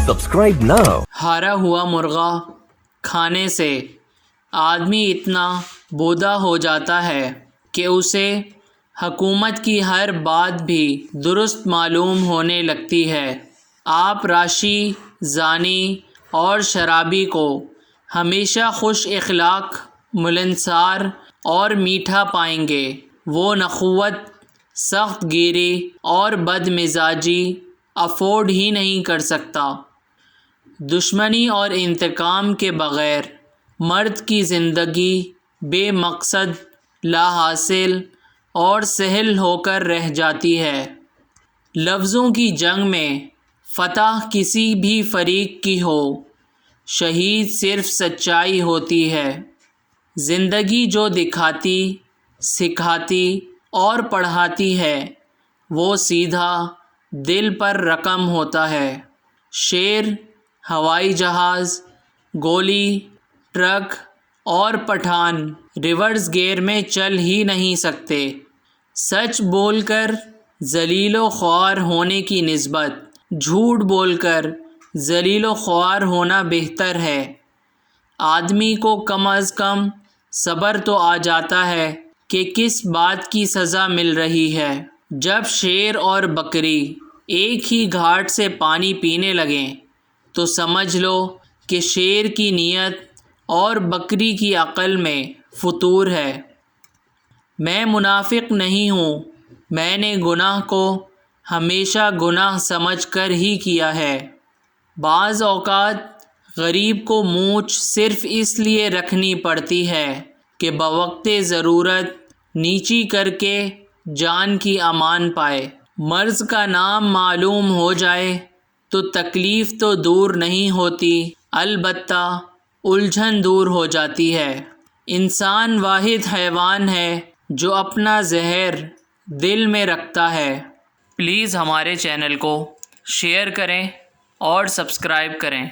Subscribe now. ہارا ہوا مرغا کھانے سے آدمی اتنا بودا ہو جاتا ہے کہ اسے حکومت کی ہر بات بھی درست معلوم ہونے لگتی ہے۔ آپ راشی، زانی اور شرابی کو ہمیشہ خوش اخلاق، ملنسار اور میٹھا پائیں گے۔ وہ نخوت، سخت گیری اور بد مزاجی افورڈ ہی نہیں کر سکتا۔ دشمنی اور انتقام کے بغیر مرد کی زندگی بے مقصد، لا حاصل اور سہل ہو کر رہ جاتی ہے۔ لفظوں کی جنگ میں فتح کسی بھی فریق کی ہو، شہید صرف سچائی ہوتی ہے۔ زندگی جو دکھاتی، سکھاتی اور پڑھاتی ہے، وہ سیدھا دل پر رقم ہوتا ہے۔ شیر ہوائی جہاز، گولی، ٹرک اور پٹھان ریورس گیئر میں چل ہی نہیں سکتے۔ سچ بول کر ذلیل و خوار ہونے کی نسبت جھوٹ بول کر ذلیل و خوار ہونا بہتر ہے۔ آدمی کو کم از کم صبر تو آ جاتا ہے کہ کس بات کی سزا مل رہی ہے۔ جب شیر اور بکری ایک ہی گھاٹ سے پانی پینے لگیں تو سمجھ لو کہ شیر کی نیت اور بکری کی عقل میں فطور ہے۔ میں منافق نہیں ہوں، میں نے گناہ کو ہمیشہ گناہ سمجھ کر ہی کیا ہے۔ بعض اوقات غریب کو مونچھ صرف اس لیے رکھنی پڑتی ہے کہ بوقت ضرورت نیچی کر کے جان کی امان پائے۔ مرض کا نام معلوم ہو جائے تو تکلیف تو دور نہیں ہوتی، البتہ الجھن دور ہو جاتی ہے۔ انسان واحد حیوان ہے جو اپنا زہر دل میں رکھتا ہے۔ پلیز ہمارے چینل کو شیئر کریں اور سبسکرائب کریں۔